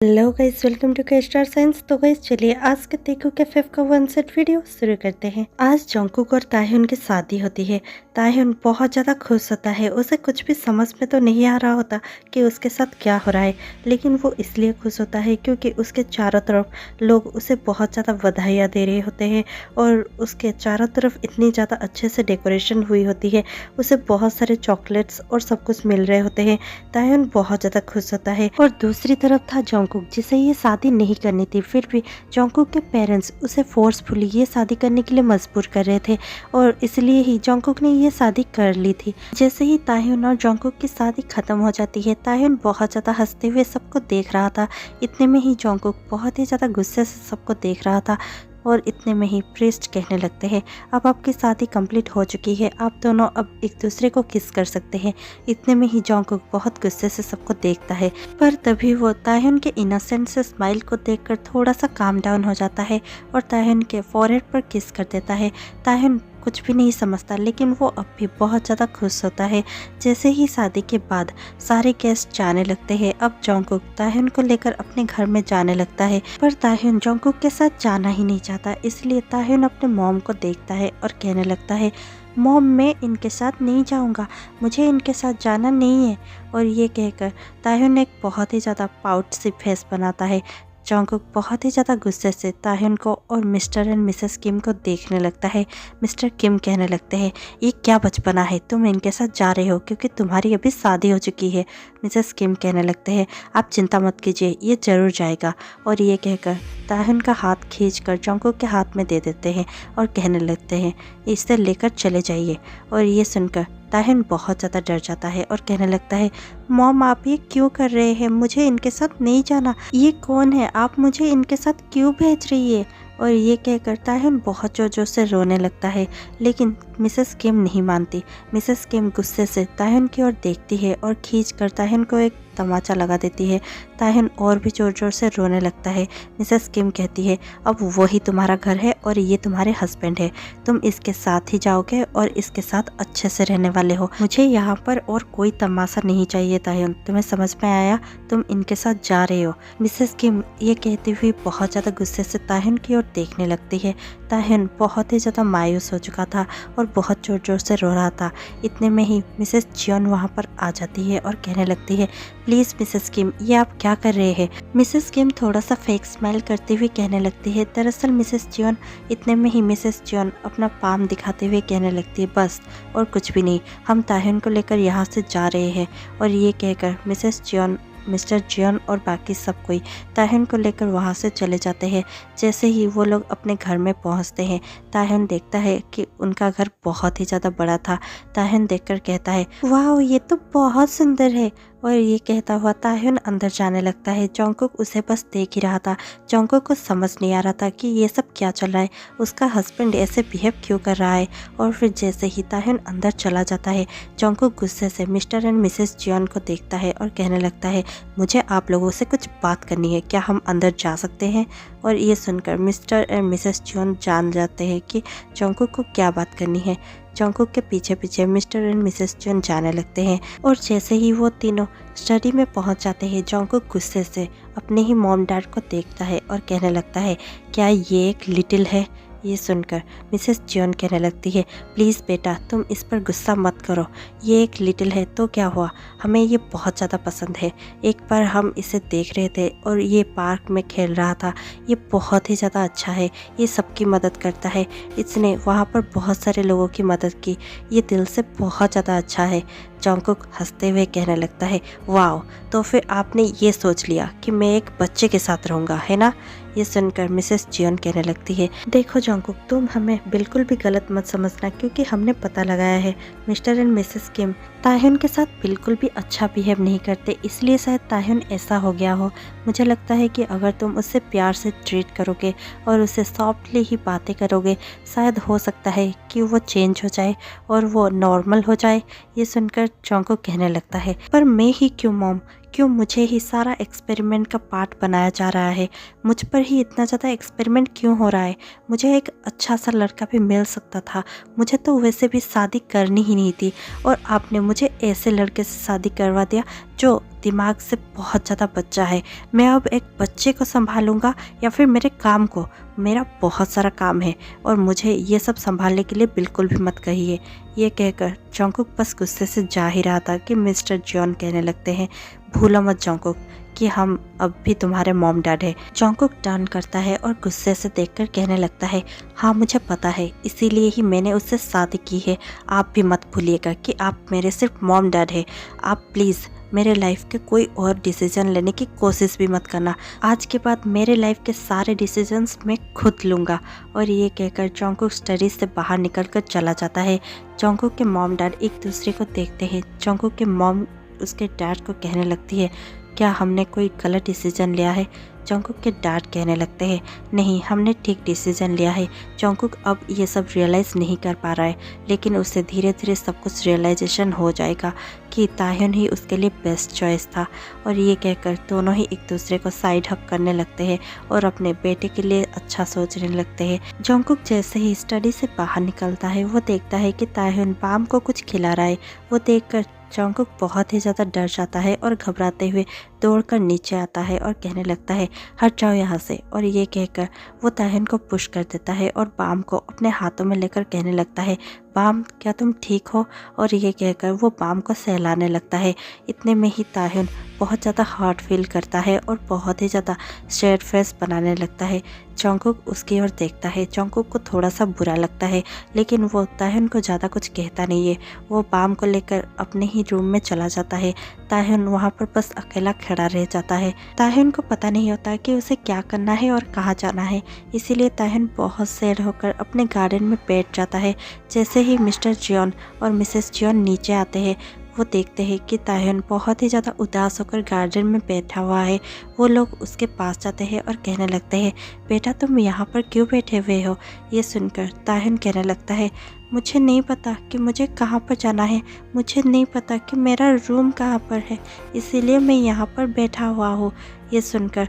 Hello guys, welcome to के star signs. तो guys चलिए आज के तेकू के फेफ का वन सेट वीडियो शुरू करते हैं। आज जंगकुक और ताह्युन की शादी होती है। ताह्युन बहुत ज़्यादा खुश होता है। उसे कुछ भी समझ में तो नहीं आ रहा होता कि उसके साथ क्या हो रहा है, लेकिन वो इसलिए खुश होता है क्योंकि उसके चारों तरफ लोग उसे बहुत ज़्यादा बधाइयाँ दे रहे होते हैं और उसके चारों तरफ इतनी ज़्यादा अच्छे से डेकोरेशन हुई होती है। उसे बहुत सारे चॉकलेट्स और सब कुछ मिल रहे होते हैं। ताह्युन बहुत ज़्यादा खुश होता है। और दूसरी तरफ था जंगकुक, जिसे ये शादी नहीं करनी थी, फिर भी जंगकुक के पेरेंट्स उसे फोर्सफुली ये शादी करने के लिए मजबूर कर रहे थे और इसलिए ही जंगकुक ने ये शादी कर ली थी। जैसे ही ताह्युन और जंगकुक की शादी खत्म हो जाती है, ताह्युन बहुत ज़्यादा हंसते हुए सबको देख रहा था। इतने में ही जंगकुक बहुत ही ज़्यादा गुस्से से सबको देख रहा था और इतने में ही प्रीस्ट कहने लगते हैं, अब आपकी शादी कंप्लीट हो चुकी है, आप दोनों अब एक दूसरे को किस कर सकते हैं। इतने में ही जंगकुक बहुत गुस्से से सबको देखता है, पर तभी वो ताह्युन के इनोसेंट से स्माइल को देखकर थोड़ा सा काम डाउन हो जाता है और ताह्युन के फॉरहेड पर किस कर देता है। ताह्युन कुछ भी नहीं समझता, लेकिन वो अब भी बहुत ज़्यादा खुश होता है। जैसे ही शादी के बाद सारे गेस्ट जाने लगते हैं, अब जंगकुक ताह्युन को लेकर अपने घर में जाने लगता है, पर ताह्युन जंगकुक के साथ जाना ही नहीं चाहता। इसलिए ताह्युन अपने मॉम को देखता है और कहने लगता है, मॉम मैं इनके साथ नहीं जाऊंगा, मुझे इनके साथ जाना नहीं है। और ये कहकर ताह्युन एक बहुत ही ज़्यादा पाउट सी फेस बनाता है। जंगकुक बहुत ही ज़्यादा गुस्से से ताह्युन को और मिस्टर एंड मिसेस किम को देखने लगता है। मिस्टर किम कहने लगते हैं, ये क्या बचपना है, तुम इनके साथ जा रहे हो क्योंकि तुम्हारी अभी शादी हो चुकी है। मिसेस किम कहने लगते हैं, आप चिंता मत कीजिए, ये ज़रूर जाएगा। और ये कहकर ताह्युन का हाथ खींचकर जंगकुक के हाथ में दे देते हैं और कहने लगते हैं, इसे लेकर चले जाइए। और ये सुनकर ताह्युन बहुत ज़्यादा डर जाता है और कहने लगता है, मॉम आप ये क्यों कर रहे हैं, मुझे इनके साथ नहीं जाना, ये कौन है, आप मुझे इनके साथ क्यों भेज रही है। और ये कहकर ताह्युन बहुत जोर जोर से रोने लगता है, लेकिन मिसेस किम नहीं मानती। मिसेस किम गुस्से से ताह्युन की ओर देखती है और खींच कर ताह्युन को एक तमाचा लगा देती है। ताह्युन और भी जोर जोर से रोने लगता है। मिसेस किम कहती है, अब वही तुम्हारा घर है और ये तुम्हारे हस्बैंड है, तुम इसके साथ ही जाओगे और इसके साथ अच्छे से रहने वाले हो, मुझे यहाँ पर और कोई तमाशा नहीं चाहिए। ताह्युन तुम्हें समझ में आया, तुम इनके साथ जा रहे हो। मिसेस किम ये कहती हुई बहुत ज़्यादा गुस्से से ताह्युन की ओर देखने लगती है। ताह्युन बहुत ही ज़्यादा मायूस हो चुका था और बहुत जोर जोर से रो रहा था। इतने में ही मिसेस जियोन वहाँ पर आ जाती है और कहने लगती है, प्लीज़ मिसेस किम ये आप क्या कर रहे हैं। मिसेस किम थोड़ा सा फेक स्माइल करते हुए कहने लगती है, दरअसल मिसेस जियोन। इतने में ही मिसेस जियोन अपना पाम दिखाते हुए कहने लगती है, बस और कुछ भी नहीं, हम ताह्युन को लेकर यहाँ से जा रहे हैं। और ये कहकर मिसेस जियोन, मिस्टर जियोन और बाकी सब कोई ताह्युन को लेकर वहाँ से चले जाते हैं। जैसे ही वो लोग अपने घर में पहुँचते हैं, ताह्युन देखता है कि उनका घर बहुत ही ज़्यादा बड़ा था। ताह्युन देखकर कहता है, वाह ये तो बहुत सुंदर है। और ये कहता हुआ ताह्युन अंदर जाने लगता है। जंगकुक उसे बस देख ही रहा था। जंगकुक को समझ नहीं आ रहा था कि ये सब क्या चल रहा है, उसका हस्बैंड ऐसे बिहेव क्यों कर रहा है। और फिर जैसे ही ताह्युन अंदर चला जाता है, जंगकुक गुस्से से मिस्टर एंड मिसेस जियोन को देखता है और कहने लगता है, मुझे आप लोगों से कुछ बात करनी है, क्या हम अंदर जा सकते हैं। और ये सुनकर मिस्टर एंड मिसेस जियोन जान जाते हैं कि जंगकुक को क्या बात करनी है। जंगकुक के पीछे पीछे मिस्टर एंड मिसेस जियोन जाने लगते हैं और जैसे ही वो तीनों स्टडी में पहुंच जाते हैं, जंगकुक गुस्से से अपने ही मॉम डैड को देखता है और कहने लगता है, क्या ये एक लिटिल है। ये सुनकर मिसेस जियोन कहने लगती है, प्लीज़ बेटा तुम इस पर गुस्सा मत करो, ये एक लिटिल है तो क्या हुआ, हमें ये बहुत ज़्यादा पसंद है। एक बार हम इसे देख रहे थे और ये पार्क में खेल रहा था, ये बहुत ही ज़्यादा अच्छा है, ये सबकी मदद करता है, इसने वहाँ पर बहुत सारे लोगों की मदद की, ये दिल से बहुत ज़्यादा अच्छा है। जंगकुक हंसते हुए कहने लगता है, वाओ तो फिर आपने ये सोच लिया कि मैं एक बच्चे के साथ रहूँगा, है ना। ये सुनकर मिसेस जियोन कहने लगती है, देखो जंगकुक तुम हमें बिल्कुल भी गलत मत समझना, क्योंकि हमने पता लगाया है मिस्टर एंड मिसेस किम ताह्युन के साथ बिल्कुल भी अच्छा बिहेव नहीं करते, इसलिए शायद ताह्युन ऐसा हो गया हो। मुझे लगता है कि अगर तुम उससे प्यार से ट्रीट करोगे और उसे सॉफ्टली ही बातें करोगे, शायद हो सकता है कि वो चेंज हो जाए और वो नॉर्मल हो जाए। ये सुनकर जंगकुक कहने लगता है, पर मैं ही क्यों मॉम, क्यों मुझे ही सारा एक्सपेरिमेंट का पार्ट बनाया जा रहा है? मुझ पर ही इतना ज़्यादा एक्सपेरिमेंट क्यों हो रहा है? मुझे एक अच्छा सा लड़का भी मिल सकता था। मुझे तो वैसे भी शादी करनी ही नहीं थी और आपने मुझे ऐसे लड़के से शादी करवा दिया जो दिमाग से बहुत ज़्यादा बच्चा है। मैं अब एक बच्चे को संभालूंगा या फिर मेरे काम को? मेरा बहुत सारा काम है और मुझे ये सब संभालने के लिए बिल्कुल भी मत कहिए। ये कहकर जॉन्गकुक बस गुस्से से जा ही रहा था कि मिस्टर जॉन कहने लगते हैं, भूलो मत जॉन्गकुक कि हम अब भी तुम्हारे मॉम डैड है। जॉन्गकुक टर्न करता है और गुस्से से देखकर कहने लगता है, हाँ मुझे पता है, इसीलिए ही मैंने उससे शादी की है। आप भी मत भूलिएगा कि आप मेरे सिर्फ मॉम डैड है। आप प्लीज़ मेरे लाइफ के कोई और डिसीजन लेने की कोशिश भी मत करना। आज के बाद मेरे लाइफ के सारे डिसीजंस मैं खुद लूँगा। और ये कहकर जॉन्गकुक स्टडी से बाहर निकलकर चला जाता है। जॉन्गकुक के मॉम डैड एक दूसरे को देखते हैं। जॉन्गकुक के मॉम उसके डैड को कहने लगती है, क्या हमने कोई गलत डिसीजन लिया है? जॉन्गकुक के डैड कहने लगते हैं, नहीं हमने ठीक डिसीजन लिया है। जॉन्गकुक अब ये सब रियलाइज़ नहीं कर पा रहा है, लेकिन उसे धीरे धीरे सब कुछ रियलाइजेशन हो जाएगा कि ताह्युन ही उसके लिए बेस्ट चॉइस था। और ये कहकर दोनों ही एक दूसरे को साइड हक करने लगते हैं और अपने बेटे के लिए अच्छा सोचने लगते हैं। जॉन्गकुक जैसे ही स्टडी से बाहर निकलता है, वो देखता है कि ताह्युन बाम को कुछ खिला रहा है। वो देखकर जॉन्गकुक बहुत ही ज़्यादा डर जाता है और घबराते हुए दौड़कर नीचे आता है और कहने लगता है, हट जाओ यहाँ से। और ये कहकर वो ताह्युन को पुश कर देता है और बाम को अपने हाथों में लेकर कहने लगता है, बाम क्या तुम ठीक हो? और ये कहकर वो बाम को सहलाने लगता है। इतने में ही ताह्युन बहुत ज़्यादा हर्ट फील करता है और बहुत ही ज़्यादा सैड फेस बनाने लगता है। जॉन्गकुक उसकी ओर देखता है। जॉन्गकुक को थोड़ा सा बुरा लगता है, लेकिन वो ताह्युन को ज़्यादा कुछ कहता नहीं है। वो बाम को लेकर अपने ही रूम में चला जाता है। ताह्युन वहाँ पर बस अकेला खड़ा रह जाता है। ताह्युन को पता नहीं होता कि उसे क्या करना है और कहाँ जाना है, इसीलिए ताह्युन बहुत सैड होकर अपने गार्डन में बैठ जाता है। जैसे ही मिस्टर जियोन और मिसेस जियोन नीचे आते हैं, वो देखते हैं कि ताह्युन बहुत ही ज़्यादा उदास होकर गार्डन में बैठा हुआ है। वो लोग उसके पास जाते हैं और कहने लगते हैं, बेटा तुम यहाँ पर क्यों बैठे हुए हो? ये सुनकर ताह्युन कहने लगता है, मुझे नहीं पता कि मुझे कहाँ पर जाना है, मुझे नहीं पता कि मेरा रूम कहाँ पर है, इसीलिए मैं यहाँ पर बैठा हुआ हूँ। ये सुनकर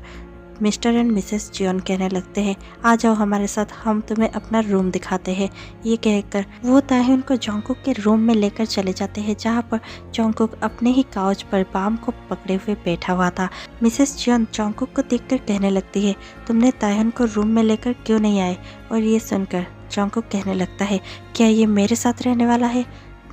मिस्टर एंड मिसेस जियोन कहने लगते हैं, आ जाओ हमारे साथ, हम तुम्हें अपना रूम दिखाते हैं। ये कहकर वो ताह्युन को जॉन्गकुक के रूम में लेकर चले जाते हैं, जहाँ पर जॉन्गकुक अपने ही काउच पर बाम को पकड़े हुए बैठा हुआ था। मिसेस जियोन जॉन्गकुक को देखकर कहने लगती है, तुमने ताह्युन को रूम में लेकर क्यों नहीं आए? और ये सुनकर जॉन्गकुक कहने लगता है, क्या ये मेरे साथ रहने वाला है?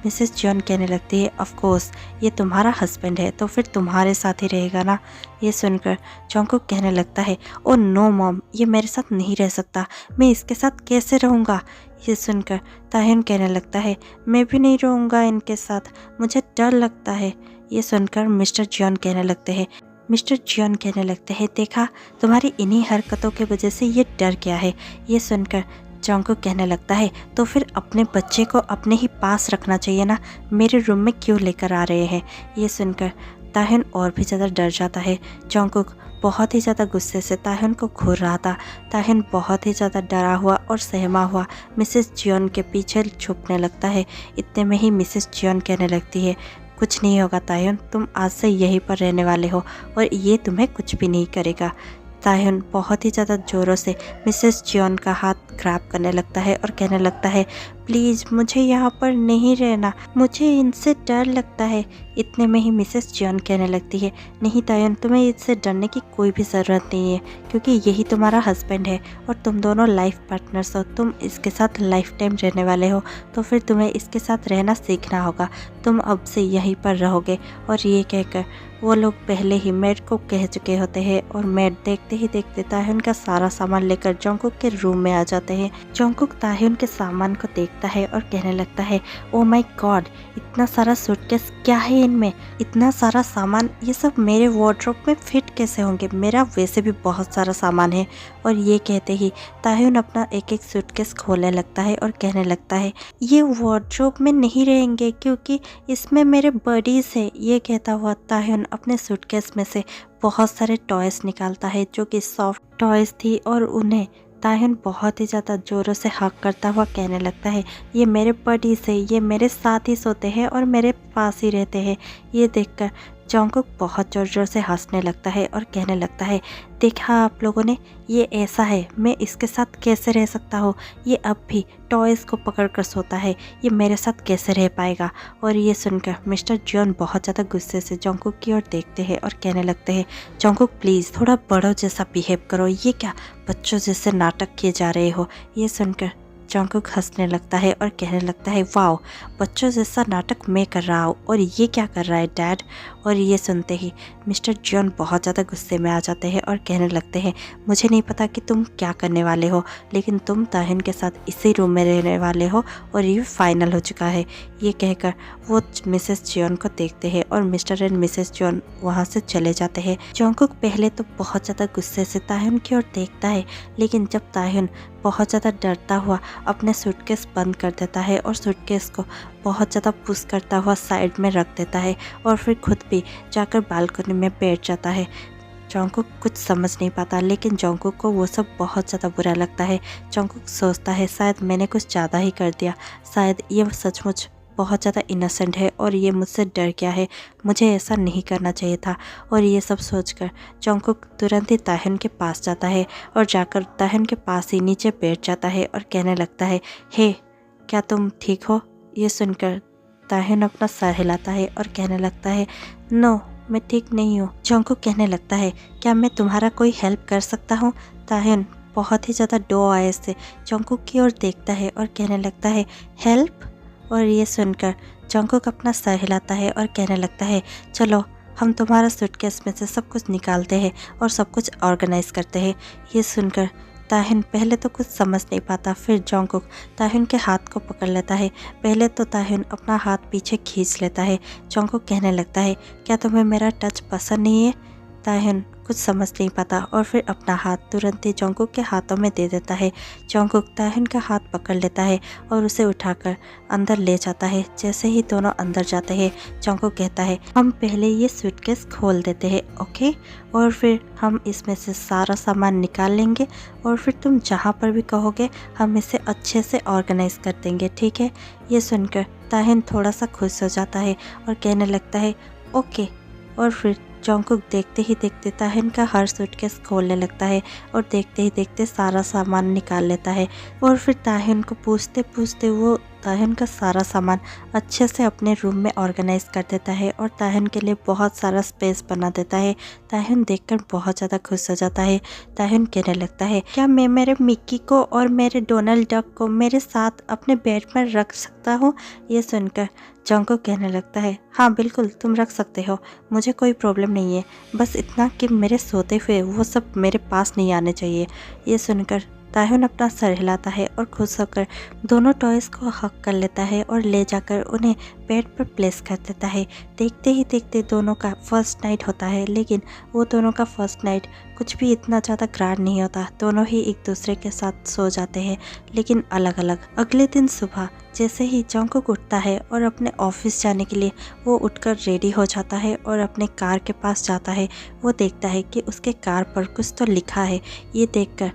मिसेस जॉन कहने लगती है, ऑफ कोर्स ये तुम्हारा हस्बैंड है तो फिर तुम्हारे साथ ही रहेगा ना। ये सुनकर जॉन्गकुक कहने लगता है, ओ नो मॉम, ये मेरे साथ नहीं रह सकता, मैं इसके साथ कैसे रहूँगा? ये सुनकर ताह्युन कहने लगता है, मैं भी नहीं रहूँगा इनके साथ, मुझे डर लगता है। ये सुनकर मिस्टर जॉन कहने लगते हैं, मिस्टर जियोन कहने लगते हैं, देखा तुम्हारी इन्हीं हरकतों की वजह से ये डर गया है। ये सुनकर जॉन्गकुक कहने लगता है, तो फिर अपने बच्चे को अपने ही पास रखना चाहिए ना, मेरे रूम में क्यों लेकर आ रहे हैं? ये सुनकर ताह्युन और भी ज़्यादा डर जाता है। जॉन्गकुक बहुत ही ज़्यादा गुस्से से ताह्युन को घूर रहा था। ताह्युन बहुत ही ज़्यादा डरा हुआ और सहमा हुआ मिसेस जियोन के पीछे छुपने लगता है। इतने में ही मिसेस जियोन कहने लगती है, कुछ नहीं होगा ताह्युन, तुम आज से यहीं पर रहने वाले हो और ये तुम्हें कुछ भी नहीं करेगा। ताह्युन बहुत ही ज़्यादा ज़ोरों से मिसेस जियोन का हाथ ग्रैब करने लगता है और कहने लगता है, प्लीज़ मुझे यहाँ पर नहीं रहना, मुझे इनसे डर लगता है। इतने में ही मिसेस जियोन कहने लगती है, नहीं ताह्युन, तुम्हें इससे डरने की कोई भी ज़रूरत नहीं है, क्योंकि यही तुम्हारा हस्बैंड है और तुम दोनों लाइफ पार्टनर्स हो, तुम इसके साथ लाइफ टाइम रहने वाले हो, तो फिर तुम्हें इसके साथ रहना सीखना होगा, तुम अब से यहीं पर रहोगे। और ये कहकर वो लोग पहले ही मेड को कह चुके होते हैं और मेड देखते ही देखते ताह्युन का सारा सामान लेकर जॉन्गकुक के रूम में आ जाते हैं। जॉन्गकुक ताह्युन के सामान को देखता है और कहने लगता है, ओ माय गॉड, इतना सारा सूटकेस, क्या है इनमें? इतना सारा सामान, ये सब मेरे वार्डरोब में फिट कैसे होंगे? मेरा वैसे भी बहुत सारा सामान है। और ये कहते ही ताह्युन अपना एक एक सूटकेस खोलने लगता है और कहने लगता है, ये वार्डरोब में नहीं रहेंगे क्योंकि इसमें मेरे बडीज़ है। ये कहता हुआ ताह्युन अपने सूटकेस में से बहुत सारे टॉयज निकालता है जो कि सॉफ्ट टॉयज थी और उन्हें ताह्युन बहुत ही ज़्यादा ज़ोरों से हक करता हुआ कहने लगता है, ये मेरे बडीज़ है, ये मेरे साथ ही सोते हैं और मेरे पास ही रहते हैं। ये देखकर जॉन्गकुक बहुत ज़ोर ज़ोर से हंसने लगता है और कहने लगता है, देखा आप लोगों ने, ये ऐसा है, मैं इसके साथ कैसे रह सकता हूँ। ये अब भी टॉयज़ को पकड़ कर सोता है, ये मेरे साथ कैसे रह पाएगा। और ये सुनकर मिस्टर जियोन बहुत ज़्यादा गुस्से से जॉन्गकुक की ओर देखते हैं और कहने लगते हैं, जॉन्गकुक प्लीज़ थोड़ा बड़ों जैसा बिहेव करो, ये क्या बच्चों जैसे नाटक किए जा रहे हो। ये सुनकर जॉन्गकुक हंसने लगता है और कहने लगता है, वाओ, बच्चों जैसा नाटक मैं कर रहा हूँ और ये क्या कर रहा है डैड। और ये सुनते ही मिस्टर जियोन बहुत ज़्यादा गुस्से में आ जाते हैं और कहने लगते हैं, मुझे नहीं पता कि तुम क्या करने वाले हो, लेकिन तुम ताहिन के साथ इसी रूम में रहने वाले हो और ये फाइनल हो चुका है। ये कहकर वो मिसेस जियोन को देखते हैं और मिस्टर एंड मिसेस जियोन वहाँ से चले जाते हैं। जॉन्गकुक पहले तो बहुत ज़्यादा गुस्से से ताहिन की ओर देखता है, लेकिन जब ताहिन बहुत ज़्यादा डरता हुआ अपने सूटकेस बंद कर देता है और सूटकेस को बहुत ज़्यादा पुश करता हुआ साइड में रख देता है और फिर खुद भी जाकर बालकनी में बैठ जाता है। जॉन्गकुक कुछ समझ नहीं पाता, लेकिन जॉन्गकुक को वो सब बहुत ज़्यादा बुरा लगता है। जॉन्गकुक सोचता है, शायद मैंने कुछ ज़्यादा ही कर दिया, शायद ये सचमुच बहुत ज़्यादा इनोसेंट है और ये मुझसे डर गया है, मुझे ऐसा नहीं करना चाहिए था। और ये सब सोचकर जॉन्गकुक तुरंत ही ताहिन के पास जाता है और जाकर ताहिन के पास ही नीचे बैठ जाता है और कहने लगता है, हे, क्या तुम ठीक हो। ये सुनकर ताहिन अपना सर हिलाता है और कहने लगता है, नो, मैं ठीक नहीं हूँ। जॉन्गकुक कहने लगता है, क्या मैं तुम्हारा कोई हेल्प कर सकता हूँ। ताहिन बहुत ही ज़्यादा डो आए से जॉन्गकुक की ओर देखता है और कहने लगता है, हेल्प। और ये सुनकर जॉन्गकुक अपना सर हिलाता है और कहने लगता है, चलो हम तुम्हारा सूटकेस में से सब कुछ निकालते हैं और सब कुछ ऑर्गेनाइज करते हैं। ये सुनकर ताहिन पहले तो कुछ समझ नहीं पाता, फिर जॉन्गकुक ताहिन के हाथ को पकड़ लेता है। पहले तो ताहिन अपना हाथ पीछे खींच लेता है। जॉन्गकुक कहने लगता है, क्या तुम्हें मेरा टच पसंद नहीं है। ताहिन कुछ समझ नहीं पाता और फिर अपना हाथ तुरंत ही जॉन्गकुक के हाथों में दे देता है। जॉन्गकुक ताहिन का हाथ पकड़ लेता है और उसे उठाकर अंदर ले जाता है। जैसे ही दोनों अंदर जाते हैं, जॉन्गकुक कहता है, हम पहले ये सूटकेस खोल देते हैं, ओके, और फिर हम इसमें से सारा सामान निकाल लेंगे और फिर तुम जहाँ पर भी कहोगे हम इसे अच्छे से ऑर्गेनाइज कर देंगे, ठीक है। ये सुनकर ताहिन थोड़ा सा खुश हो जाता है और कहने लगता है, ओके। और फिर जॉन्गकुक देखते ही देखते ताहिन का हर सूटकेस खोलने लगता है और देखते ही देखते सारा सामान निकाल लेता है। और फिर ताहिन को पूछते पूछते वो ताहिन का सारा सामान अच्छे से अपने रूम में ऑर्गेनाइज कर देता है और ताहिन के लिए बहुत सारा स्पेस बना देता है। ताहिन देखकर बहुत ज़्यादा खुश हो जाता है। ताहिन कहने लगता है, क्या मैं मेरे मिक्की को और मेरे डोनाल्ड डक को मेरे साथ अपने बेड पर रख सकता हूँ। ये सुनकर जॉन्गकुक कहने लगता है, हाँ बिल्कुल तुम रख सकते हो, मुझे कोई प्रॉब्लम नहीं है, बस इतना कि मेरे सोते हुए वो सब मेरे पास नहीं आने चाहिए। ये सुनकर ताहिन अपना सर हिलाता है और खुश होकर दोनों टॉयज़ को हक कर लेता है और ले जाकर उन्हें बेड पर प्लेस कर देता है। देखते ही देखते दोनों का फर्स्ट नाइट होता है, लेकिन वो दोनों का फर्स्ट नाइट कुछ भी इतना ज़्यादा ग्रैंड नहीं होता। दोनों ही एक दूसरे के साथ सो जाते हैं, लेकिन अलग अलग। अगले दिन सुबह जैसे ही जॉन्गकुक उठता है और अपने ऑफिस जाने के लिए वो उठकर रेडी हो जाता है और अपने कार के पास जाता है। वो देखता है कि उसके कार पर कुछ तो लिखा है। ये देखकर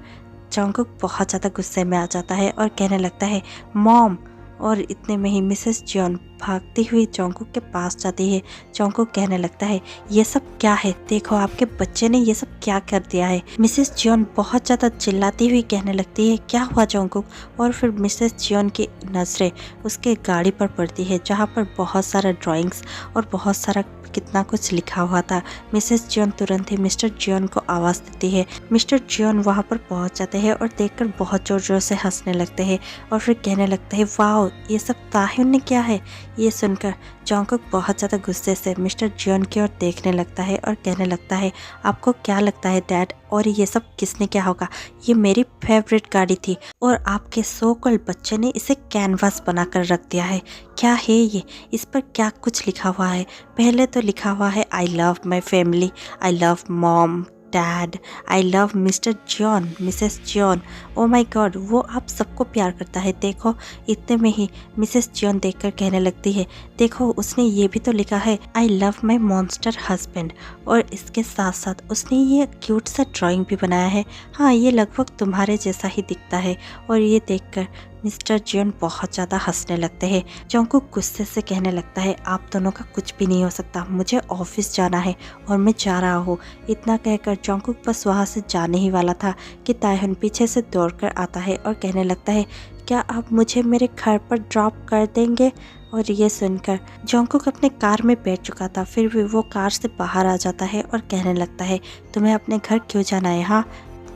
जॉन्गकुक बहुत ज़्यादा गुस्से में आ जाता है और कहने लगता है, मॉम। और इतने में ही मिसेस जियोन भागती हुई जॉन्गकुक के पास जाती है। जॉन्गकुक कहने लगता है, ये सब क्या है, देखो आपके बच्चे ने ये सब क्या कर दिया है। मिसेस जियोन बहुत ज़्यादा चिल्लाती हुई कहने लगती है, क्या हुआ जॉन्गकुक। और फिर मिसेस जियोन की नज़रें उसके गाड़ी पर पड़ती है, जहाँ पर बहुत सारा ड्राइंग्स और बहुत सारा कितना कुछ लिखा हुआ था। मिसेस जियोन तुरंत ही मिस्टर जियोन को आवाज़ देती है। मिस्टर जियोन वहाँ पर पहुँच जाते हैं और देखकर बहुत ज़ोर ज़ोर से हंसने लगते हैं और फिर कहने लगते हैं, वाओ, ये सब ताहिन ने किया है। ये सुनकर जॉन्गकुक बहुत ज़्यादा गुस्से से मिस्टर जियोन की ओर देखने लगता है और कहने लगता है, आपको क्या लगता है डैड, और ये सब किसने क्या होगा। ये मेरी फेवरेट गाड़ी थी और आपके सो कॉल्ड बच्चे ने इसे कैनवास बनाकर रख दिया है। क्या है ये, इस पर क्या कुछ लिखा हुआ है। पहले तो लिखा हुआ है, I love my family, I love mom, dad, I love Mr Jeon, Mrs Jeon. Oh my God, वो आप सबको प्यार करता है। देखो, इतने में ही मिसेस जियोन देखकर कहने लगती है, देखो उसने ये भी तो लिखा है, I love my monster husband. और इसके साथ साथ उसने ये क्यूट सा ड्राइंग भी बनाया है। हाँ, ये लगभग तुम्हारे जैसा ही दिखता है। और ये देखकर मिस्टर जियोन बहुत ज़्यादा हंसने लगते हैं। जंगकुक गुस्से से कहने लगता है, आप दोनों का कुछ भी नहीं हो सकता, मुझे ऑफिस जाना है और मैं जा रहा हूँ। इतना कहकर जंगकुक बस वहाँ से जाने ही वाला था कि तायहुन पीछे से दौड़कर आता है और कहने लगता है, क्या आप मुझे मेरे घर पर ड्रॉप कर देंगे? और ये सुनकर जंगकुक अपने कार में बैठ चुका था, फिर भी वो कार से बाहर आ जाता है और कहने लगता है, तुम्हें अपने घर क्यों जाना है? हाँ,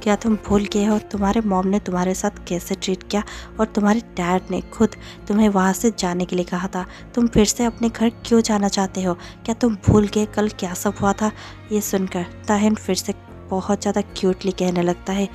क्या तुम भूल गए हो तुम्हारे मॉम ने तुम्हारे साथ कैसे ट्रीट किया और तुम्हारे डैड ने खुद तुम्हें वहाँ से जाने के लिए कहा था। तुम फिर से अपने घर क्यों जाना चाहते हो? क्या तुम भूल गए कल क्या सब हुआ था? ये सुनकर ताहिन फिर से बहुत ज़्यादा क्यूटली कहने लगता है,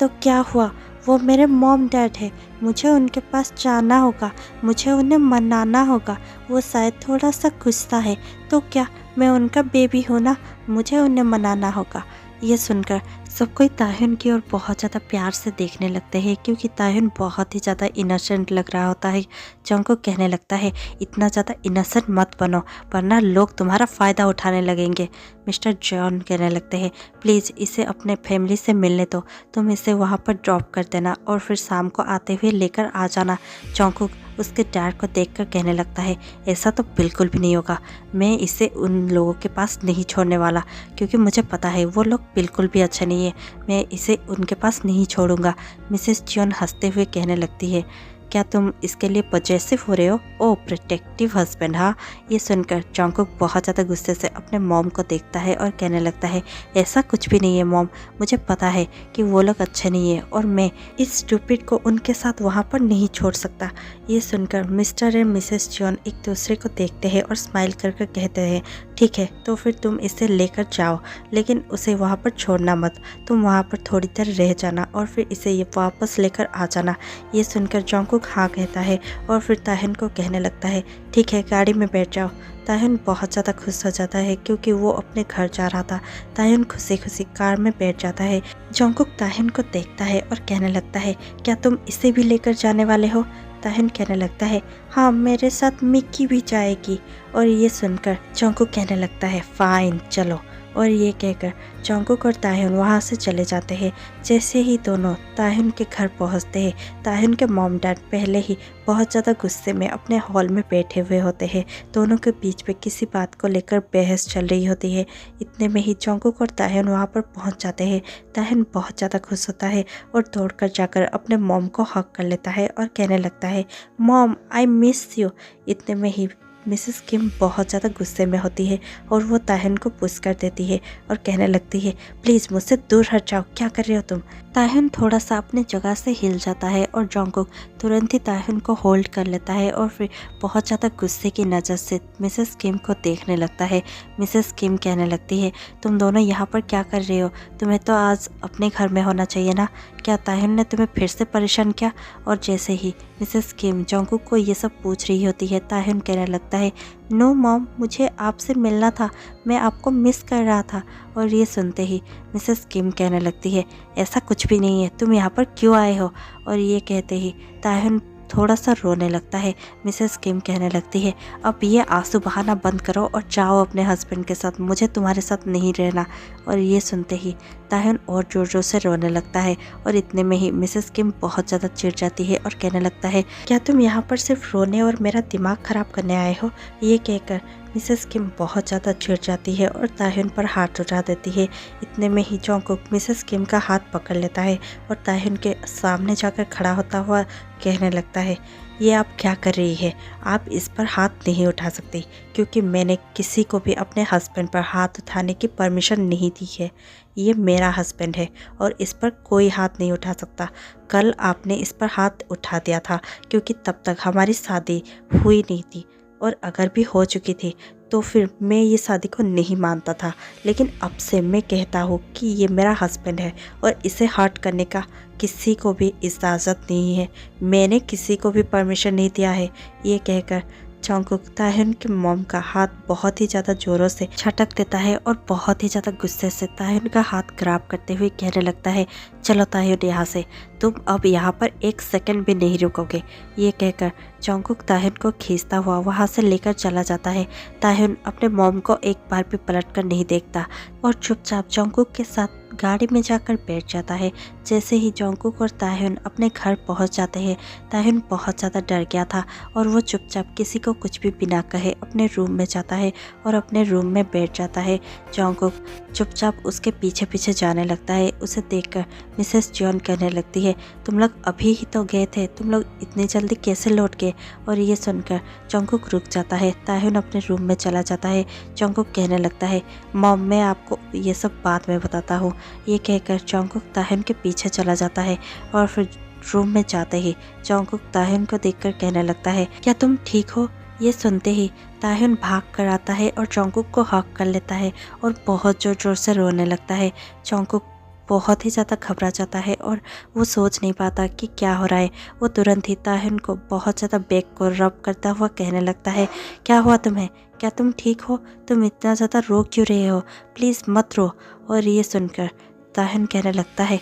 तो क्या हुआ? वो मेरे मॉम डैड है, मुझे उनके पास जाना होगा, मुझे उन्हें मनाना होगा। वो शायद थोड़ा सा गुस्सा है, तो क्या मैं उनका बेबी हूँ ना, मुझे उन्हें मनाना होगा। ये सुनकर सब कोई ताहिन की ओर बहुत ज़्यादा प्यार से देखने लगते हैं, क्योंकि ताहिन बहुत ही ज़्यादा इनोसेंट लग रहा होता है। जंगकुक कहने लगता है, इतना ज़्यादा इनोसेंट मत बनो वरना लोग तुम्हारा फ़ायदा उठाने लगेंगे। मिस्टर जॉन कहने लगते हैं, प्लीज़ इसे अपने फैमिली से मिलने दो, तुम इसे वहाँ पर ड्रॉप कर देना और फिर शाम को आते हुए लेकर आ जाना। जंगकुक उसके डैड को देखकर कहने लगता है, ऐसा तो बिल्कुल भी नहीं होगा, मैं इसे उन लोगों के पास नहीं छोड़ने वाला, क्योंकि मुझे पता है वो लोग बिल्कुल भी अच्छे नहीं है, मैं इसे उनके पास नहीं छोड़ूंगा। मिसेस जियोन हंसते हुए कहने लगती है, क्या तुम इसके लिए पॉजेसिव हो रहे हो? ओ प्रोटेक्टिव हस्बैंड, हाँ। ये सुनकर जंगकुक बहुत ज़्यादा गुस्से से अपने मॉम को देखता है और कहने लगता है, ऐसा कुछ भी नहीं है मॉम, मुझे पता है कि वो लोग अच्छे नहीं है और मैं इस स्टूपिड को उनके साथ वहाँ पर नहीं छोड़ सकता। ये सुनकर मिस्टर एंड मिसेस जियोन एक दूसरे को देखते हैं और स्माइल करके कहते हैं, ठीक है तो फिर तुम इसे लेकर जाओ, लेकिन उसे वहाँ पर छोड़ना मत, तुम वहाँ पर थोड़ी देर रह जाना और फिर इसे ये वापस लेकर आ जाना। ये सुनकर जंगकुक हाँ कहता है और फिर ताहिन को कहने लगता है, ठीक है गाड़ी में बैठ जाओ। ताहिन बहुत ज़्यादा खुश हो जाता है क्योंकि वो अपने घर जा रहा था। ताहिन खुशी खुशी कार में बैठ जाता है। जंगकुक ताहिन को देखता है और कहने लगता है, क्या तुम इसे भी लेकर जाने वाले हो? ताहिन कहने लगता है, हाँ मेरे साथ मिक्की भी जाएगी। और ये सुनकर जंगकुक कहने लगता है, फाइन चलो। और ये कहकर जंगकुक और ताहिन वहाँ से चले जाते हैं। जैसे ही दोनों ताहिन के घर पहुँचते हैं, ताहिन के मॉम डैड पहले ही बहुत ज़्यादा गुस्से में अपने हॉल में बैठे हुए होते हैं। दोनों के बीच में किसी बात को लेकर बहस चल रही होती है। इतने में ही जंगकुक और ताहिन वहाँ पर पहुँच जाते हैं। ताहिन बहुत ज़्यादा खुश होता है और दौड़कर जाकर अपने मॉम को हक कर लेता है और कहने लगता है, मॉम आई मिस यू। इतने में ही मिसेस किम बहुत ज़्यादा गुस्से में होती है और वो ताहिन को पुश कर देती है और कहने लगती है, प्लीज़ मुझसे दूर हट जाओ, क्या कर रहे हो तुम? ताहिन थोड़ा सा अपनी जगह से हिल जाता है और जंगकुक तुरंत ही ताहिन को होल्ड कर लेता है और फिर बहुत ज़्यादा गुस्से की नज़र से मिसेस किम को देखने लगता है। मिसेस किम कहने लगती है, तुम दोनों यहाँ पर क्या कर रहे हो? तुम्हें तो आज अपने घर में होना चाहिए ना, क्या ताहिन ने तुम्हें फिर से परेशान किया? और जैसे ही मिसेस किम जंगकुक को ये सब पूछ रही होती है, ताहिन कहने लगता है, नो मॉम मुझे आपसे मिलना था, मैं आपको मिस कर रहा था। और ये सुनते ही मिसेस किम कहने लगती है, ऐसा कुछ भी नहीं है, तुम यहाँ पर क्यों आए हो? और ये कहते ही ताहिन थोड़ा सा रोने लगता है। मिसेस किम कहने लगती है, अब ये आंसू बहाना बंद करो और जाओ अपने हस्बैंड के साथ, मुझे तुम्हारे साथ नहीं रहना। और ये सुनते ही ताहिन और ज़ोर ज़ोर से रोने लगता है और इतने में ही मिसेस किम बहुत ज़्यादा चिढ़ जाती है और कहने लगता है, क्या तुम यहाँ पर सिर्फ रोने और मेरा दिमाग ख़राब करने आए हो? ये कहकर मिसेस किम बहुत ज़्यादा चिढ़ जाती है और ताहिन पर हाथ उठा देती है। इतने में ही जंगकुक मिसेस किम का हाथ पकड़ लेता है और ताहिन के सामने जाकर खड़ा होता हुआ कहने लगता है, ये आप क्या कर रही है? आप इस पर हाथ नहीं उठा सकती, क्योंकि मैंने किसी को भी अपने हस्बैंड पर हाथ उठाने की परमिशन नहीं दी है। ये मेरा हस्बैंड है और इस पर कोई हाथ नहीं उठा सकता। कल आपने इस पर हाथ उठा दिया था क्योंकि तब तक हमारी शादी हुई नहीं थी, और अगर भी हो चुकी थी तो फिर मैं ये शादी को नहीं मानता था, लेकिन अब से मैं कहता हूँ कि ये मेरा हस्बैंड है और इसे हर्ट करने का किसी को भी इजाज़त नहीं है, मैंने किसी को भी परमिशन नहीं दिया है। ये कहकर जंगकुक ताहिन के मॉम का हाथ बहुत ही ज़्यादा ज़ोरों से झटक देता है और बहुत ही ज़्यादा गुस्से से ताहिन का हाथ ग्राब करते हुए कहने लगता है, चलो ताहिन यहाँ से, तुम अब यहाँ पर एक सेकंड भी नहीं रुकोगे। ये कहकर जंगकुक ताह्युन को खींचता हुआ वहाँ से लेकर चला जाता है। ताह्युन अपने मॉम को एक बार भी पलट कर नहीं देखता और चुपचाप जंगकुक के साथ गाड़ी में जाकर बैठ जाता है। जैसे ही जंगकुक और ताह्युन अपने घर पहुंच जाते हैं, ताह्युन बहुत ज़्यादा डर गया था और वो चुपचाप किसी को कुछ भी बिना कहे अपने रूम में जाता है और अपने रूम में बैठ जाता है। जंगकुक चुपचाप उसके पीछे पीछे जाने लगता है। उसे देखकर मिसेस जियोन कहने लगती है, तुम लोग अभी ही तो गए थे, तुम लोग इतनी जल्दी कैसे लौट गए? और ये सुनकर जंगकुक रुक जाता है। ताह्युन अपने रूम में चला जाता है। जंगकुक कहने लगता है, मॉम मैं आपको ये सब बाद में बताता हूँ। ये कहकर जंगकुक ताह्युन के पीछे चला जाता है और फिर रूम में जाते ही जंगकुक ताह्युन को देखकर कहने लगता है, क्या तुम ठीक हो? ये सुनते ही ताह्युन भाग कर आता है और जंगकुक को हक कर लेता है और बहुत जोर जोर से रोने लगता है। जंगकुक बहुत ही ज़्यादा घबरा जाता है और वो सोच नहीं पाता कि क्या हो रहा है। वो तुरंत ही ताह्युन को बहुत ज़्यादा बैक को रब करता हुआ कहने लगता है, क्या हुआ तुम्हें? क्या तुम ठीक हो? तुम इतना ज़्यादा रो क्यों रहे हो? प्लीज़ मत रो। और ये सुनकर ताह्युन कहने लगता है,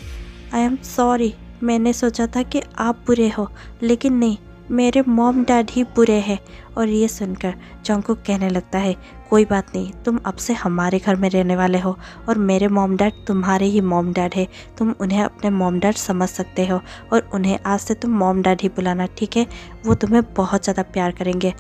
आई एम सॉरी, मैंने सोचा था कि आप बुरे हो, लेकिन नहीं, मेरे मॉम डैड ही बुरे हैं। और ये सुनकर जंगकुक कहने लगता है, कोई बात नहीं, तुम अब से हमारे घर में रहने वाले हो और मेरे मॉम डैड तुम्हारे ही मॉम डैड है। तुम उन्हें अपने मॉम डैड समझ सकते हो और उन्हें आज से तुम मॉम डैड ही बुलाना, ठीक है? वो तुम्हें बहुत ज़्यादा प्यार करेंगे।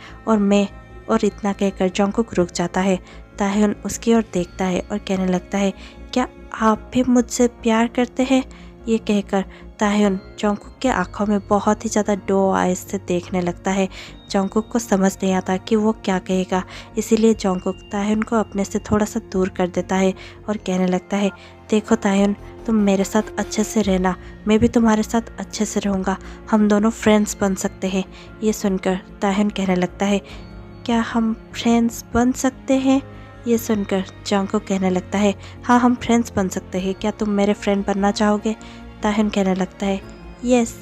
और इतना कहकर जंगकुक रुक जाता है। ताह्युन उसकी ओर देखता है और कहने लगता है, क्या आप भी मुझसे प्यार करते हैं? ये कहकर ताह्युन जंगकुक के आंखों में बहुत ही ज़्यादा डो आइज से देखने लगता है। जंगकुक को समझ नहीं आता कि वो क्या कहेगा, इसीलिए जंगकुक ताह्युन को अपने से थोड़ा सा दूर कर देता है और कहने लगता है, देखो ताह्युन, तुम मेरे साथ अच्छे से रहना, मैं भी तुम्हारे साथ अच्छे से रहूँगा, हम दोनों फ्रेंड्स बन सकते हैं। ये सुनकर ताह्युन कहने लगता है, क्या हम फ्रेंड्स बन सकते हैं? ये सुनकर जंगकुक कहने लगता है, हाँ हम फ्रेंड्स बन सकते हैं, क्या तुम मेरे फ्रेंड बनना चाहोगे? ताह्युन कहने लगता है, यस।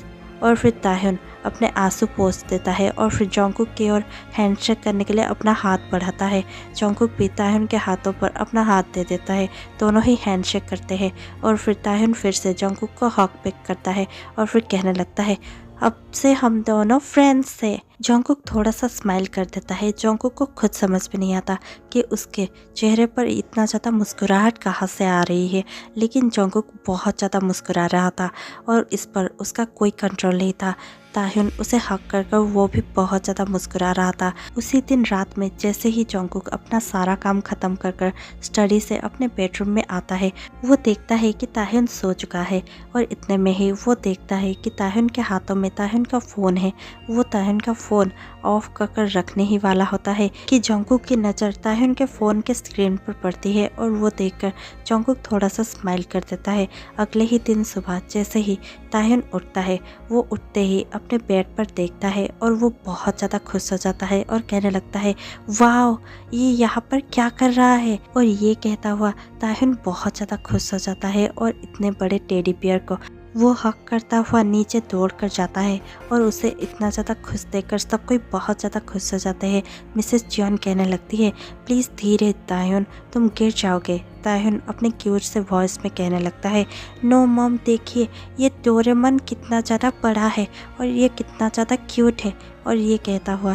और फिर ताह्युन अपने आंसू पोंछ देता है और फिर जंगकुक की ओर हैंडशेक करने के लिए अपना हाथ बढ़ाता है। जंगकुक भी ताह्युन के हाथों पर अपना हाथ दे देता है। दोनों ही हैंडशेक करते हैं और फिर ताह्युन फिर से जंगकुक को हक बैक करता है और फिर कहने लगता है, अब से हम दोनों फ्रेंड्स थे। जंगकुक थोड़ा सा स्माइल कर देता है। जंगकुक को खुद समझ में नहीं आता कि उसके चेहरे पर इतना ज़्यादा मुस्कुराहट कहाँ से आ रही है, लेकिन जंगकुक बहुत ज़्यादा मुस्कुरा रहा था और इस पर उसका कोई कंट्रोल नहीं था। ताह्युन उसे हक कर वो भी बहुत ज़्यादा मुस्कुरा रहा था। उसी दिन रात में जैसे ही जंगकुक अपना सारा काम ख़त्म कर स्टडी से अपने बेडरूम में आता है, वो देखता है कि ताह्युन सो चुका है और इतने में ही वो देखता है कि ताह्युन के हाथों में ताह्युन का फ़ोन है। वो ताह्युन का फ़ोन ऑफ कर रखने ही वाला होता है कि जंगकुक की नज़र ताह्युन के फ़ोन के स्क्रीन पर पड़ती है और वो देखकर जंगकुक थोड़ा सा स्माइल कर देता है। अगले ही दिन सुबह जैसे ही ताह्युन उठता है, वो उठते ही अपने बेड पर देखता है और वो बहुत ज़्यादा खुश हो जाता है और कहने लगता है, वाओ, ये यहाँ पर क्या कर रहा है? और ये कहता हुआ ताह्युन बहुत ज़्यादा खुश हो जाता है और इतने बड़े टेडी बियर को वो हक करता हुआ नीचे दौड़ कर जाता है और उसे इतना ज़्यादा खुश देखकर सब कोई बहुत ज़्यादा खुश हो जाते हैं। मिसेस जियोन कहने लगती है, प्लीज़ धीरे ताह्युन, तुम गिर जाओगे। ताह्युन अपने क्यूट से वॉइस में कहने लगता है, नो मॉम, देखिए ये डोरेमोन कितना ज़्यादा बड़ा है और ये कितना ज़्यादा क्यूट है। और ये कहता हुआ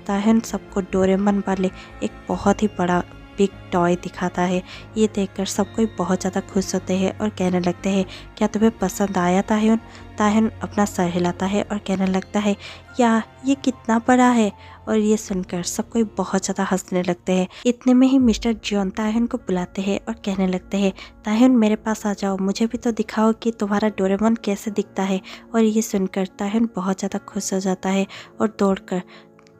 ताह्युन सबको डोरेमोन वाले एक बहुत ही बड़ा बिग टॉय दिखाता है। ये देखकर सब कोई बहुत ज़्यादा खुश होते हैं और कहने लगते हैं, क्या तुम्हें पसंद आया ताह्युन? ताह्युन अपना सर हिलाता है और कहने लगता है, या ये कितना बड़ा है? और ये सुनकर सब कोई बहुत ज़्यादा हंसने लगते हैं। इतने में ही मिस्टर जियोन ताह्युन को बुलाते हैं और कहने लगते हैं, ताह्युन मेरे पास आ जाओ, मुझे भी तो दिखाओ कि तुम्हारा डोरेमोन कैसे दिखता है। और ये सुनकर ताह्युन बहुत ज़्यादा खुश हो जाता है और दौड़कर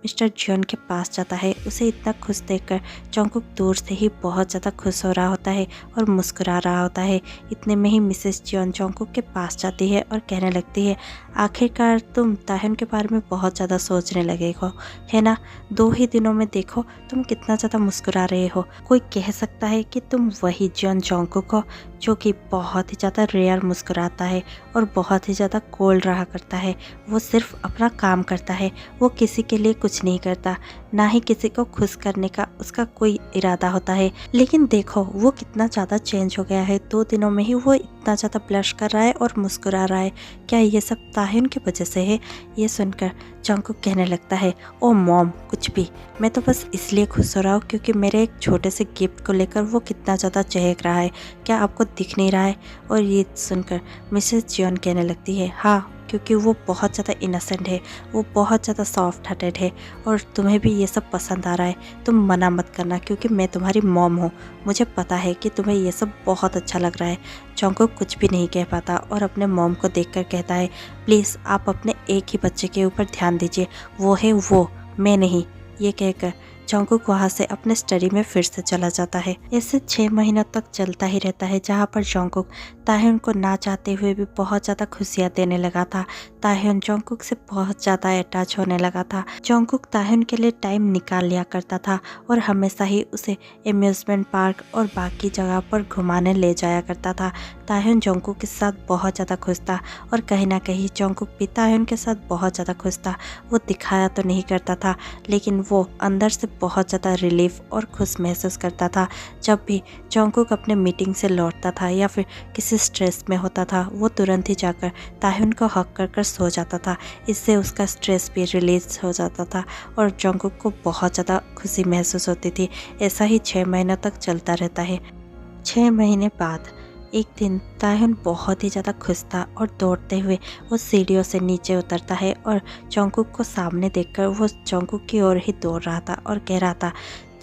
मिस्टर जियोन के पास जाता है। उसे इतना खुश देखकर जंगकुक दूर से ही बहुत ज़्यादा खुश हो रहा होता है और मुस्कुरा रहा होता है। इतने में ही मिसेस जियोन जंगकुक के पास जाती है और कहने लगती है, आखिरकार तुम ताह्युन के बारे में बहुत ज़्यादा सोचने लगे हो, है ना? 2 ही दिनों में देखो तुम कितना ज़्यादा मुस्कुरा रहे हो। कोई कह सकता है कि तुम वही जियोन जंगकुक हो जो कि बहुत ही ज़्यादा रेयर मुस्कुराता है और बहुत ही ज़्यादा कोल्ड रहा करता है। वो सिर्फ अपना काम करता है, वो किसी के लिए कुछ नहीं करता, ना ही किसी को खुश करने का उसका कोई इरादा होता है। लेकिन देखो वो कितना ज़्यादा चेंज हो गया है, 2 दिनों में ही वो इतना ज़्यादा ब्लश कर रहा है और मुस्कुरा रहा है, क्या ये सब ताह्युन की वजह से है? ये सुनकर जंगकुक कहने लगता है, ओ मॉम कुछ भी, मैं तो बस इसलिए खुश हो रहा हूँ क्योंकि मेरे एक छोटे से गिफ्ट को लेकर वो कितना ज़्यादा चहक रहा है, क्या आपको दिख नहीं रहा है? और ये सुनकर मिसेस जियोन कहने लगती है, हाँ क्योंकि वो बहुत ज़्यादा इनोसेंट है, वो बहुत ज़्यादा सॉफ्ट हार्टेड है और तुम्हें भी ये सब पसंद आ रहा है। तुम मना मत करना क्योंकि मैं तुम्हारी मॉम हूँ, मुझे पता है कि तुम्हें ये सब बहुत अच्छा लग रहा है। जंगकुक कुछ भी नहीं कह पाता और अपने मॉम को देखकर कहता है, प्लीज़ आप अपने एक ही बच्चे के ऊपर ध्यान दीजिए, वो है वो, मैं नहीं। ये कहकर जंगकुक वहाँ से अपने स्टडी में फिर से चला जाता है। ऐसे 6 महीनों तक चलता ही रहता है, जहाँ पर जंगकुक ताह्युन को ना चाहते हुए भी बहुत ज़्यादा खुशियाँ देने लगा था। ताह्युन जंगकुक से बहुत ज़्यादा अटैच होने लगा था। जंगकुक ताह्युन के लिए टाइम निकाल लिया करता था और हमेशा ही उसे एम्यूजमेंट पार्क और बाकी जगह पर घुमाने ले जाया करता था। ताह्युन जंगकुक के साथ बहुत ज़्यादा खुश था और कहीं ना कहीं जंगकुक भी ताह्युन के साथ बहुत ज़्यादा खुश था। वो दिखाया तो नहीं करता था, लेकिन वो अंदर से बहुत ज़्यादा रिलीफ और खुश महसूस करता था। जब भी जंगकुक अपने मीटिंग से लौटता था या फिर किसी स्ट्रेस में होता था, वो तुरंत ही जाकर ताह्युन को हक कर कर सो जाता था। इससे उसका स्ट्रेस भी रिलीज हो जाता था और जंगकुक को बहुत ज़्यादा खुशी महसूस होती थी। ऐसा ही 6 महीनों तक चलता रहता है। 6 महीने बाद एक दिन ताह्युन बहुत ही ज़्यादा खुश था और दौड़ते हुए वो सीढ़ियों से नीचे उतरता है और जंगकुक को सामने देखकर वो जंगकुक की ओर ही दौड़ रहा था और कह रहा था,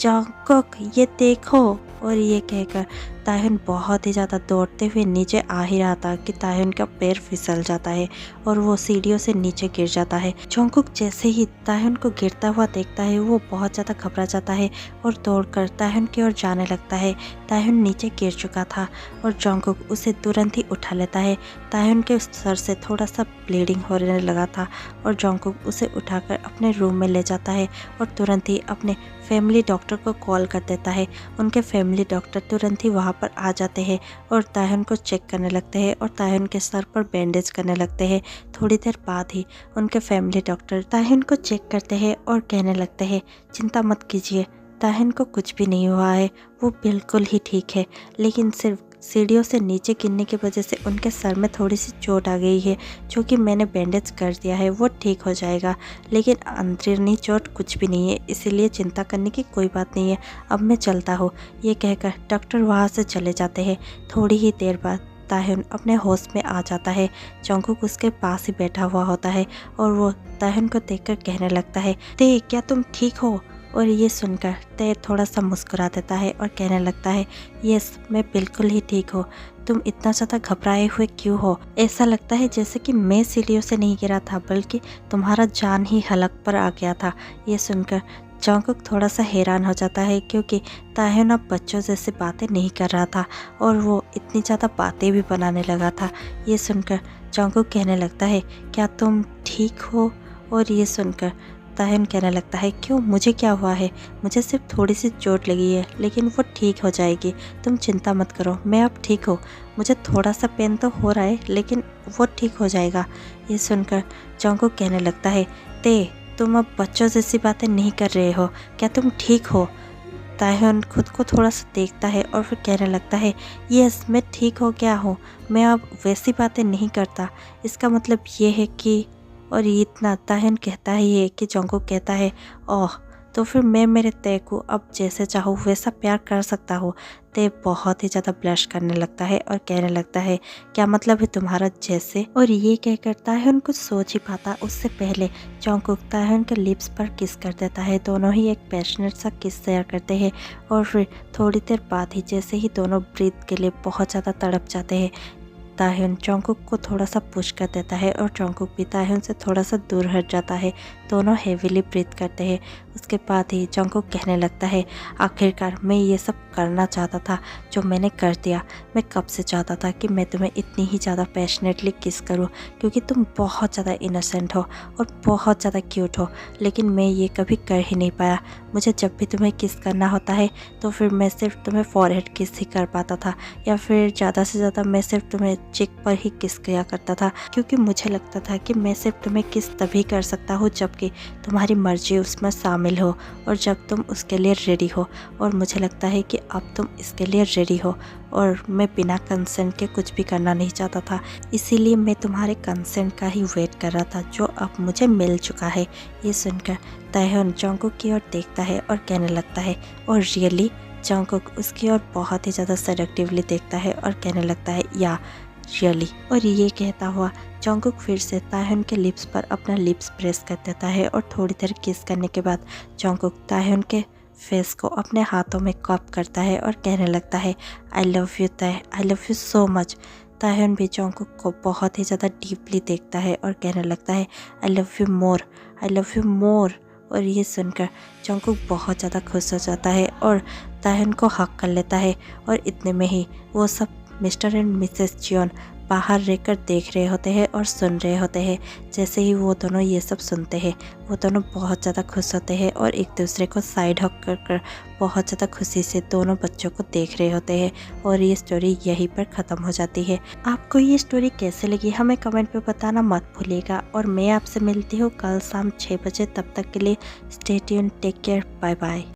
जंगकुक ये देखो। और ये कहकर ताह्युन बहुत ही ज़्यादा दौड़ते हुए नीचे आ ही रहा था कि ताह्युन का पैर फिसल जाता है और वो सीढ़ियों से नीचे गिर जाता है। जंगकुक जैसे ही ताह्युन को गिरता हुआ देखता है, वो बहुत ज़्यादा घबरा जाता है और दौड़कर ताह्युन की ओर जाने लगता है। ताह्युन नीचे गिर चुका था और जंगकुक उसे तुरंत ही उठा लेता है। ताह्युन के सर से थोड़ा सा ब्लीडिंग होने लगा था और जंगकुक उसे उठाकर अपने रूम में ले जाता है और तुरंत ही अपने फैमिली डॉक्टर को कॉल कर देता है। उनके फैमिली डॉक्टर तुरंत ही वहाँ पर आ जाते हैं और ताह्युन को चेक करने लगते हैं और ताह्युन के सर पर बैंडेज करने लगते हैं। थोड़ी देर बाद ही उनके फैमिली डॉक्टर ताह्युन को चेक करते हैं और कहने लगते हैं, चिंता मत कीजिए, ताह्युन को कुछ भी नहीं हुआ है, वो बिल्कुल ही ठीक है, लेकिन सिर्फ सीढ़ियों से नीचे गिरने की वजह से उनके सर में थोड़ी सी चोट आ गई है, जो कि मैंने बैंडेज कर दिया है, वो ठीक हो जाएगा, लेकिन अंदरूनी चोट कुछ भी नहीं है, इसीलिए चिंता करने की कोई बात नहीं है, अब मैं चलता हूँ। ये कहकर डॉक्टर वहाँ से चले जाते हैं। थोड़ी ही देर बाद ताह्युन अपने होश में आ जाता है। जंगकुक उसके पास ही बैठा हुआ होता है और वो ताह्युन को देखकर कहने लगता है, ते क्या तुम ठीक हो? और ये सुनकर ते थोड़ा सा मुस्कुरा देता है और कहने लगता है, यस मैं बिल्कुल ही ठीक हूँ, तुम इतना ज़्यादा घबराए हुए क्यों हो? ऐसा लगता है जैसे कि मैं सीढ़ियों से नहीं गिरा था, बल्कि तुम्हारा जान ही हलक पर आ गया था। ये सुनकर जंगकुक थोड़ा सा हैरान हो जाता है क्योंकि ताह्युन अब बच्चों जैसे बातें नहीं कर रहा था और वो इतनी ज़्यादा बातें भी बनाने लगा था। ये सुनकर जंगकुक कहने लगता है, क्या तुम ठीक हो? और ये सुनकर ताह्युन कहने लगता है, क्यों, मुझे क्या हुआ है? मुझे सिर्फ थोड़ी सी चोट लगी है, लेकिन वो ठीक हो जाएगी, तुम चिंता मत करो, मैं अब ठीक हूँ, मुझे थोड़ा सा पेन तो हो रहा है लेकिन वो ठीक हो जाएगा। ये सुनकर जंगकुक कहने लगता है, ते तुम अब बच्चों जैसी बातें नहीं कर रहे हो, क्या तुम ठीक हो? ताह्युन खुद को थोड़ा सा देखता है और फिर कहने लगता है, यस मैं ठीक हो गया हूँ, मैं अब वैसी बातें नहीं करता, इसका मतलब ये है कि, और ये इतना ताह्युन कहता ही है कि जंगकुक कहता है, ओह तो फिर मैं मेरे ते को अब जैसे चाहूँ वैसा प्यार कर सकता हूँ। ते बहुत ही ज़्यादा ब्लश करने लगता है और कहने लगता है, क्या मतलब है तुम्हारा जैसे? और ये कहकर ताह्युन कुछ सोच ही पाता उससे पहले जंगकुक ताह्युन के लिप्स पर किस कर देता है। दोनों ही एक पैशनेट सा किस शेयर करते हैं और फिर थोड़ी देर बाद ही जैसे ही दोनों ब्रीथ के लिए बहुत ज़्यादा तड़प जाते हैं, ताह्युन जंगकुक को थोड़ा सा पुश कर देता है और जंगकुक भी ताह्युन से थोड़ा सा दूर हट जाता है। दोनों हेवीली ब्रीथ करते हैं। उसके बाद ही जंगकुक कहने लगता है, आखिरकार मैं ये सब करना चाहता था जो मैंने कर दिया। मैं कब से चाहता था कि मैं तुम्हें इतनी ही ज़्यादा पैशनेटली किस करूं, क्योंकि तुम बहुत ज़्यादा इनोसेंट हो और बहुत ज़्यादा क्यूट हो, लेकिन मैं ये कभी कर ही नहीं पाया। मुझे जब भी तुम्हें किस करना होता है तो फिर मैं सिर्फ तुम्हें फॉरहेड किस ही कर पाता था, या फिर ज़्यादा से ज़्यादा मैं सिर्फ तुम्हें चिक पर ही किस किया करता था, क्योंकि मुझे लगता था कि मैं सिर्फ तुम्हें किस तभी कर सकता हूँ जब जबकि तुम्हारी मर्जी उसमें शामिल हो और जब तुम उसके लिए रेडी हो। और मुझे लगता है कि अब तुम इसके लिए रेडी हो और मैं बिना कंसेंट के कुछ भी करना नहीं चाहता था, इसीलिए मैं तुम्हारे कंसेंट का ही वेट कर रहा था जो अब मुझे मिल चुका है। ये सुनकर ताह्योन जंगकुक की ओर देखता है और कहने लगता है, और रियली? जंगकुक उसकी ओर बहुत ही ज़्यादा सेडक्टिवली देखता है और कहने लगता है, या रियली। और ये कहता हुआ जंगकुक फिर से ताह्योन के लिप्स पर अपना लिप्स प्रेस कर देता है और थोड़ी देर किस करने के बाद जंगकुक ताह्योन के फेस को अपने हाथों में कप करता है और कहने लगता है, आई लव यू ताह्य, I love you so much. Taehyung भी जंगकुक को बहुत ही ज़्यादा डीपली देखता है और कहने लगता है, I love you more, I love you more. और ये सुनकर जंगकुक बहुत ज़्यादा खुश हो जाता है और ताह्योन को हक कर लेता है। और इतने में ही वो सब मिस्टर एंड मिसेस जियोन बाहर रहकर देख रहे होते हैं और सुन रहे होते हैं। जैसे ही वो दोनों ये सब सुनते हैं वो दोनों बहुत ज़्यादा खुश होते हैं और एक दूसरे को साइड हक कर बहुत ज़्यादा खुशी से दोनों बच्चों को देख रहे होते हैं। और ये स्टोरी यहीं पर ख़त्म हो जाती है। आपको ये स्टोरी कैसे लगी हमें कमेंट पे बताना मत भूलिएगा। और मैं आपसे मिलती हूँ कल शाम 6 बजे। तब तक के लिए stay tuned, take care, bye bye.